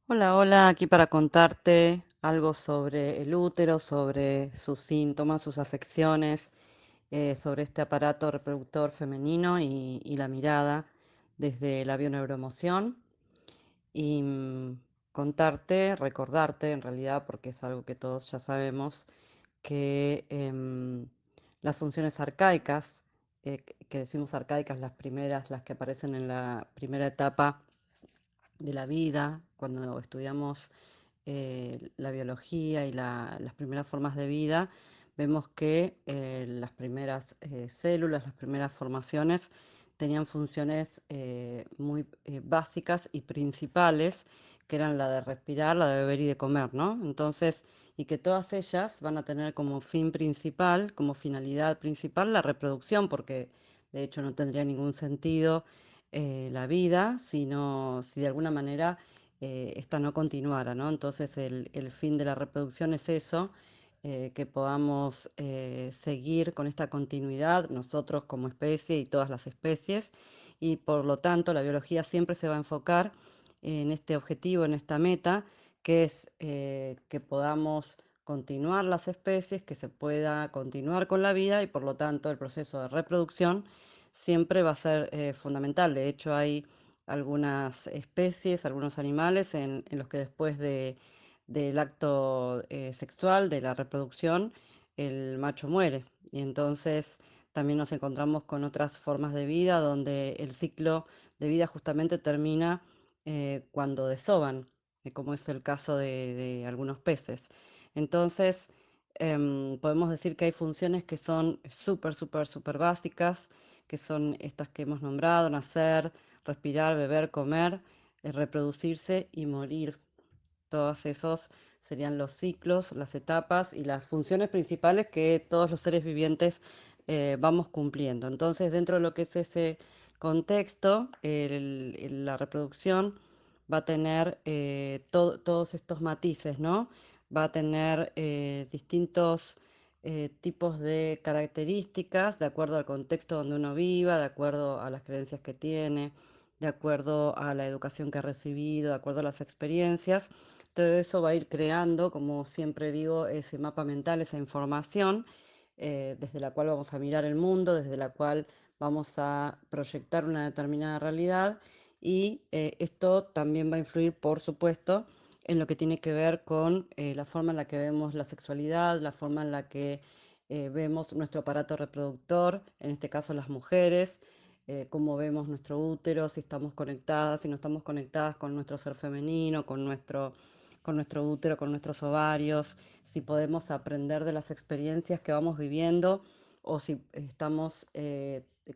Hola, hola, aquí para contarte algo sobre el útero, sobre sus síntomas, sus afecciones, sobre este aparato reproductor femenino y la mirada desde la bioneuroemoción y contarte, recordarte en realidad, porque es algo que todos ya sabemos, que las funciones arcaicas, que decimos arcaicas, las primeras, las que aparecen en la primera etapa de la vida, cuando estudiamos la biología y las primeras formas de vida, vemos que las primeras células, las primeras formaciones tenían funciones muy básicas y principales, que eran la de respirar, la de beber y de comer, ¿no? Entonces, y que todas ellas van a tener como fin principal, como finalidad principal, la reproducción, porque de hecho no tendría ningún sentido la vida, sino si de alguna manera esta no continuara, ¿no? Entonces el fin de la reproducción es eso, que podamos seguir con esta continuidad nosotros como especie y todas las especies, y por lo tanto la biología siempre se va a enfocar en este objetivo, en esta meta, que es que podamos continuar las especies, que se pueda continuar con la vida y por lo tanto el proceso de reproducción siempre va a ser fundamental. De hecho, hay algunas especies, algunos animales en los que después del acto sexual, de la reproducción, el macho muere. Y entonces también nos encontramos con otras formas de vida donde el ciclo de vida justamente termina cuando desovan, como es el caso de algunos peces. Entonces, podemos decir que hay funciones que son súper, súper, súper básicas, que son estas que hemos nombrado: nacer, respirar, beber, comer, reproducirse y morir. Todos esos serían los ciclos, las etapas y las funciones principales que todos los seres vivientes vamos cumpliendo. Entonces, dentro de lo que es ese contexto, la reproducción va a tener todos estos matices, ¿no? Va a tener distintos tipos de características de acuerdo al contexto donde uno viva, de acuerdo a las creencias que tiene, de acuerdo a la educación que ha recibido, de acuerdo a las experiencias. Todo eso va a ir creando, como siempre digo, ese mapa mental, esa información desde la cual vamos a mirar el mundo, desde la cual vamos a proyectar una determinada realidad, y esto también va a influir, por supuesto, en lo que tiene que ver con la forma en la que vemos la sexualidad, la forma en la que vemos nuestro aparato reproductor, en este caso las mujeres, cómo vemos nuestro útero, si estamos conectadas, si no estamos conectadas con nuestro ser femenino, con nuestro útero, con nuestros ovarios, si podemos aprender de las experiencias que vamos viviendo o si estamos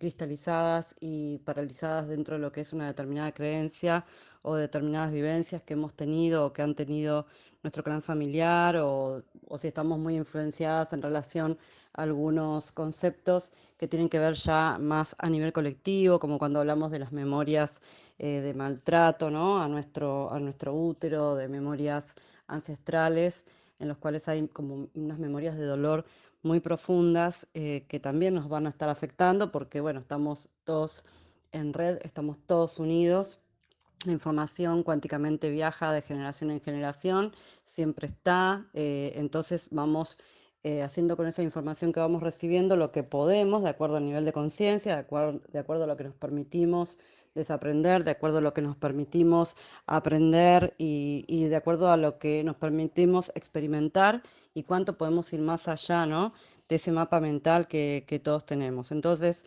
cristalizadas y paralizadas dentro de lo que es una determinada creencia o determinadas vivencias que hemos tenido o que han tenido nuestro clan familiar, o si estamos muy influenciadas en relación a algunos conceptos que tienen que ver ya más a nivel colectivo, como cuando hablamos de las memorias de maltrato, ¿no? A nuestro útero, de memorias ancestrales, en los cuales hay como unas memorias de dolor muy profundas que también nos van a estar afectando porque, bueno, estamos todos en red, estamos todos unidos. La información cuánticamente viaja de generación en generación, siempre está, entonces vamos haciendo con esa información que vamos recibiendo lo que podemos, de acuerdo al nivel de conciencia, de acuerdo a lo que nos permitimos desaprender, de acuerdo a lo que nos permitimos aprender y de acuerdo a lo que nos permitimos experimentar y cuánto podemos ir más allá, ¿no? De ese mapa mental que todos tenemos. Entonces,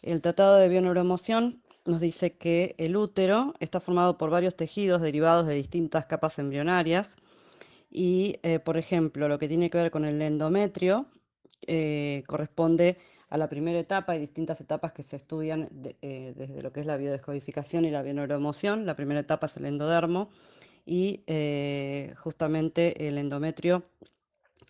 el Tratado de Bioneuroemoción nos dice que el útero está formado por varios tejidos derivados de distintas capas embrionarias y, por ejemplo, lo que tiene que ver con el endometrio corresponde a la primera etapa. Hay distintas etapas que se estudian desde lo que es la biodescodificación y la bioneuroemoción. La primera etapa es el endodermo y justamente el endometrio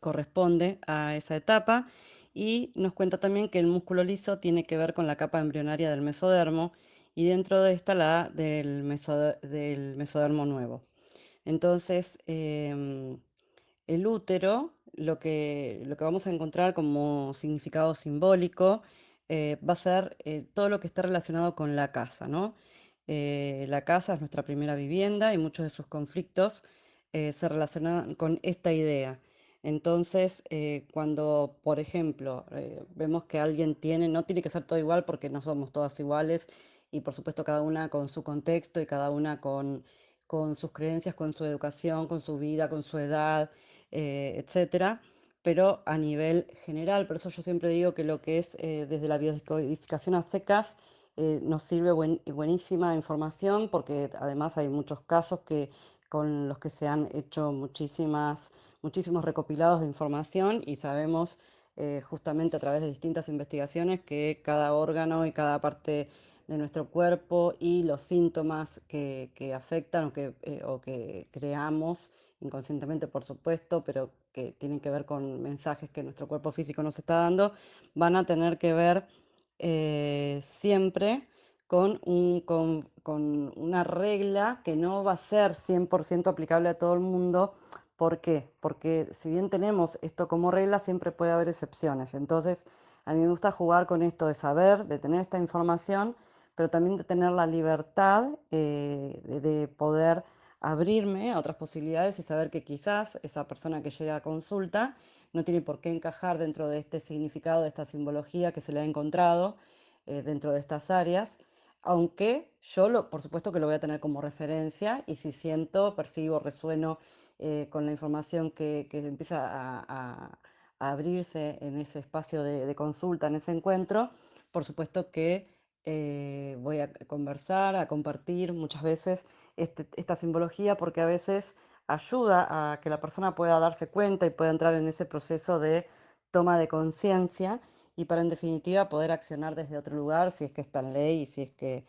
corresponde a esa etapa, y nos cuenta también que el músculo liso tiene que ver con la capa embrionaria del mesodermo y dentro de esta la del mesodermo nuevo. Entonces, el útero, lo que vamos a encontrar como significado simbólico, va a ser todo lo que está relacionado con la casa, ¿no? La casa es nuestra primera vivienda y muchos de sus conflictos se relacionan con esta idea. Entonces, cuando, por ejemplo, vemos que alguien tiene, no tiene que ser todo igual porque no somos todas iguales y por supuesto cada una con su contexto y cada una con sus creencias, con su educación, con su vida, con su edad, etcétera, pero a nivel general. Por eso yo siempre digo que lo que es desde la biodescodificación a secas nos sirve buenísima información porque además hay muchos casos con los que se han hecho muchísimos recopilados de información y sabemos justamente a través de distintas investigaciones que cada órgano y cada parte de nuestro cuerpo y los síntomas que afectan o que creamos inconscientemente, por supuesto, pero que tienen que ver con mensajes que nuestro cuerpo físico nos está dando, van a tener que ver siempre con una regla que no va a ser 100% aplicable a todo el mundo. ¿Por qué? Porque si bien tenemos esto como regla, siempre puede haber excepciones. Entonces, a mí me gusta jugar con esto de saber, de tener esta información, pero también de tener la libertad de poder abrirme a otras posibilidades y saber que quizás esa persona que llega a consulta no tiene por qué encajar dentro de este significado, de esta simbología que se le ha encontrado dentro de estas áreas, aunque por supuesto que lo voy a tener como referencia y si siento, percibo, resueno con la información que empieza a abrirse en ese espacio de consulta, en ese encuentro, por supuesto que voy a conversar, a compartir muchas veces esta simbología porque a veces ayuda a que la persona pueda darse cuenta y pueda entrar en ese proceso de toma de conciencia y para en definitiva poder accionar desde otro lugar si es que está en ley y si es que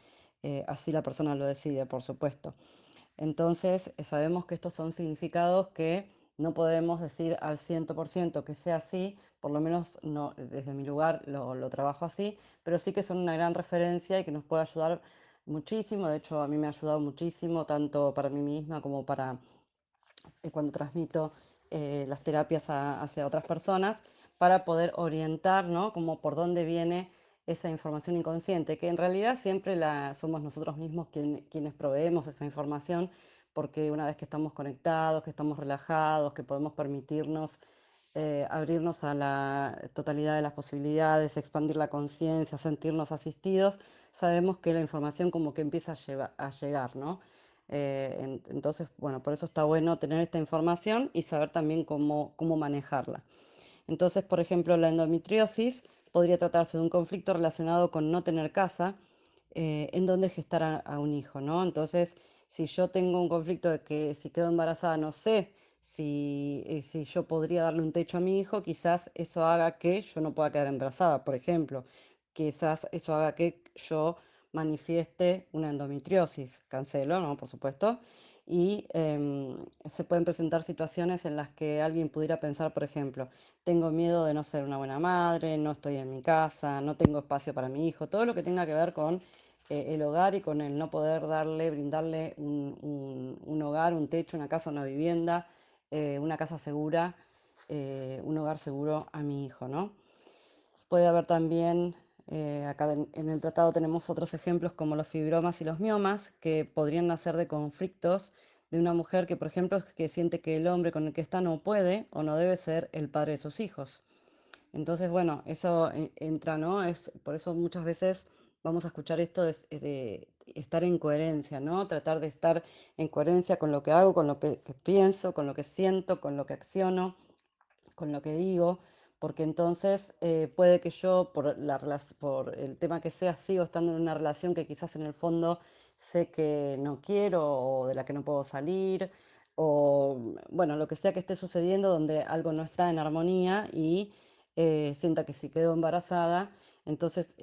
así la persona lo decide, por supuesto. Entonces, sabemos que estos son significados que no podemos decir al 100% que sea así, por lo menos no, desde mi lugar lo trabajo así, pero sí que son una gran referencia y que nos puede ayudar muchísimo. De hecho, a mí me ha ayudado muchísimo, tanto para mí misma como para cuando transmito las terapias hacia otras personas, para poder orientar, ¿no? Como por dónde viene esa información inconsciente, que en realidad siempre somos nosotros mismos quienes proveemos esa información, porque una vez que estamos conectados, que estamos relajados, que podemos permitirnos abrirnos a la totalidad de las posibilidades, expandir la conciencia, sentirnos asistidos, sabemos que la información como que empieza a llegar, ¿no? Entonces, bueno, por eso está bueno tener esta información y saber también cómo manejarla. Entonces, por ejemplo, la endometriosis podría tratarse de un conflicto relacionado con no tener casa, en donde gestar a un hijo, ¿no? Entonces, si yo tengo un conflicto de que si quedo embarazada no sé si yo podría darle un techo a mi hijo, quizás eso haga que yo no pueda quedar embarazada, por ejemplo. Quizás eso haga que yo manifieste una endometriosis, cancelo, ¿no? Por supuesto. Y se pueden presentar situaciones en las que alguien pudiera pensar, por ejemplo, tengo miedo de no ser una buena madre, no estoy en mi casa, no tengo espacio para mi hijo, todo lo que tenga que ver con el hogar y con el no poder brindarle un hogar, un techo, una casa, una vivienda, una casa segura, un hogar seguro a mi hijo, ¿no? Puede haber también, acá en el tratado tenemos otros ejemplos como los fibromas y los miomas, que podrían nacer de conflictos de una mujer que, por ejemplo, que siente que el hombre con el que está no puede o no debe ser el padre de sus hijos. Entonces, bueno, eso entra, ¿no? Por eso muchas veces vamos a escuchar esto de estar en coherencia, ¿no? Tratar de estar en coherencia con lo que hago, con lo que pienso, con lo que siento, con lo que acciono, con lo que digo, porque entonces puede que yo, por el tema que sea, sigo estando en una relación que quizás en el fondo sé que no quiero o de la que no puedo salir, o bueno, lo que sea que esté sucediendo donde algo no está en armonía y sienta que si quedo embarazada, entonces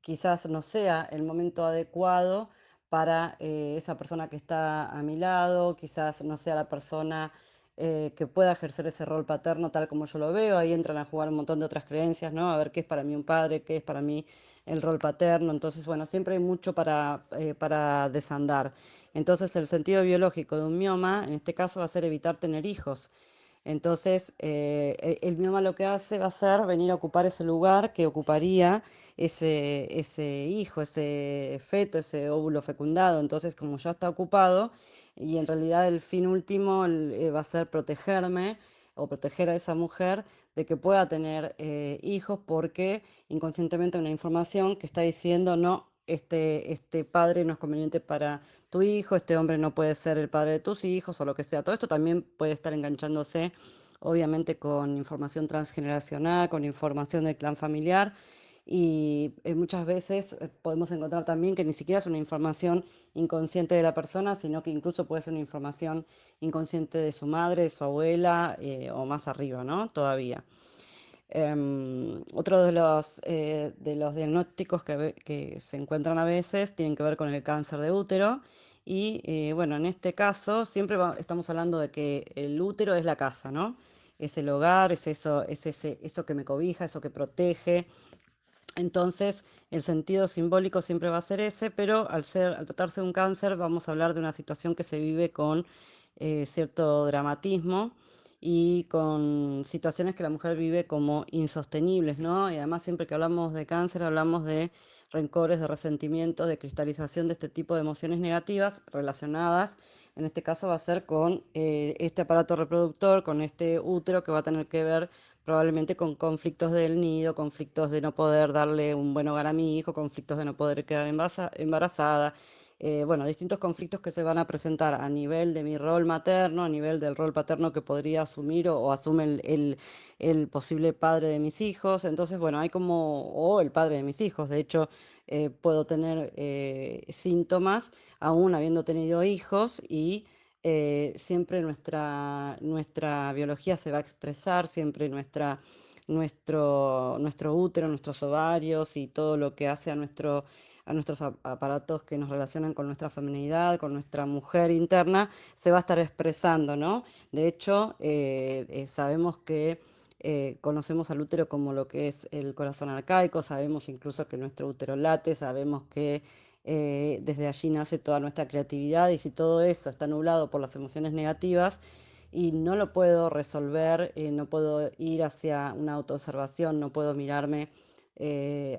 quizás no sea el momento adecuado para esa persona que está a mi lado, quizás no sea la persona que pueda ejercer ese rol paterno tal como yo lo veo. Ahí entran a jugar un montón de otras creencias, ¿no? A ver qué es para mí un padre, qué es para mí el rol paterno. Entonces, bueno, siempre hay mucho para desandar. Entonces, el sentido biológico de un mioma, en este caso, va a ser evitar tener hijos. Entonces, el mioma lo que hace va a ser venir a ocupar ese lugar que ocuparía ese hijo, ese feto, ese óvulo fecundado. Entonces, como ya está ocupado, y en realidad el fin último va a ser protegerme o proteger a esa mujer de que pueda tener hijos, porque inconscientemente hay una información que está diciendo no. Este padre no es conveniente para tu hijo, este hombre no puede ser el padre de tus hijos o lo que sea. Todo esto también puede estar enganchándose, obviamente, con información transgeneracional, con información del clan familiar. Y muchas veces podemos encontrar también que ni siquiera es una información inconsciente de la persona, sino que incluso puede ser una información inconsciente de su madre, de su abuela, o más arriba, ¿no? Todavía. Otro de los diagnósticos que se encuentran a veces tienen que ver con el cáncer de útero. Y bueno, en este caso siempre estamos hablando de que el útero es la casa, ¿no? Es el hogar, es eso, eso que me cobija, eso que protege. Entonces, el sentido simbólico siempre va a ser ese, pero al tratarse de un cáncer, vamos a hablar de una situación que se vive con cierto dramatismo y con situaciones que la mujer vive como insostenibles, ¿no? Y además, siempre que hablamos de cáncer, hablamos de rencores, de resentimientos, de cristalización de este tipo de emociones negativas relacionadas. En este caso va a ser con este aparato reproductor, con este útero que va a tener que ver probablemente con conflictos del nido, conflictos de no poder darle un buen hogar a mi hijo, conflictos de no poder quedar embarazada. Bueno, distintos conflictos que se van a presentar a nivel de mi rol materno, a nivel del rol paterno que podría asumir o asume el posible padre de mis hijos. Entonces, bueno, hay como, o el padre de mis hijos. De hecho, puedo tener síntomas aún habiendo tenido hijos y siempre nuestra biología se va a expresar, siempre nuestro útero, nuestros ovarios y todo lo que hace a nuestros aparatos que nos relacionan con nuestra feminidad, con nuestra mujer interna, se va a estar expresando, ¿no? De hecho, sabemos que conocemos al útero como lo que es el corazón arcaico, sabemos incluso que nuestro útero late, sabemos que desde allí nace toda nuestra creatividad, y si todo eso está nublado por las emociones negativas y no lo puedo resolver, no puedo ir hacia una autoobservación, no puedo mirarme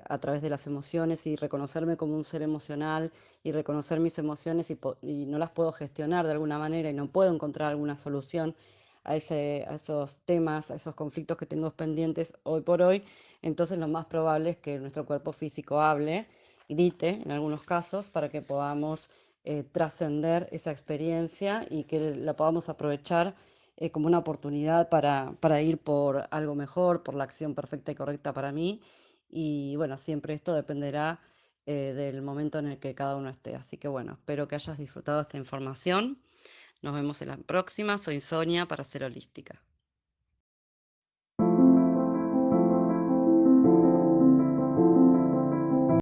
a través de las emociones y reconocerme como un ser emocional y reconocer mis emociones y no las puedo gestionar de alguna manera y no puedo encontrar alguna solución a esos temas, a esos conflictos que tengo pendientes hoy por hoy. Entonces lo más probable es que nuestro cuerpo físico hable, grite en algunos casos, para que podamos trascender esa experiencia y que la podamos aprovechar como una oportunidad para ir por algo mejor, por la acción perfecta y correcta para mí. Y bueno, siempre esto dependerá del momento en el que cada uno esté. Así que bueno, espero que hayas disfrutado esta información. Nos vemos en la próxima. Soy Sonia para Ser Holística.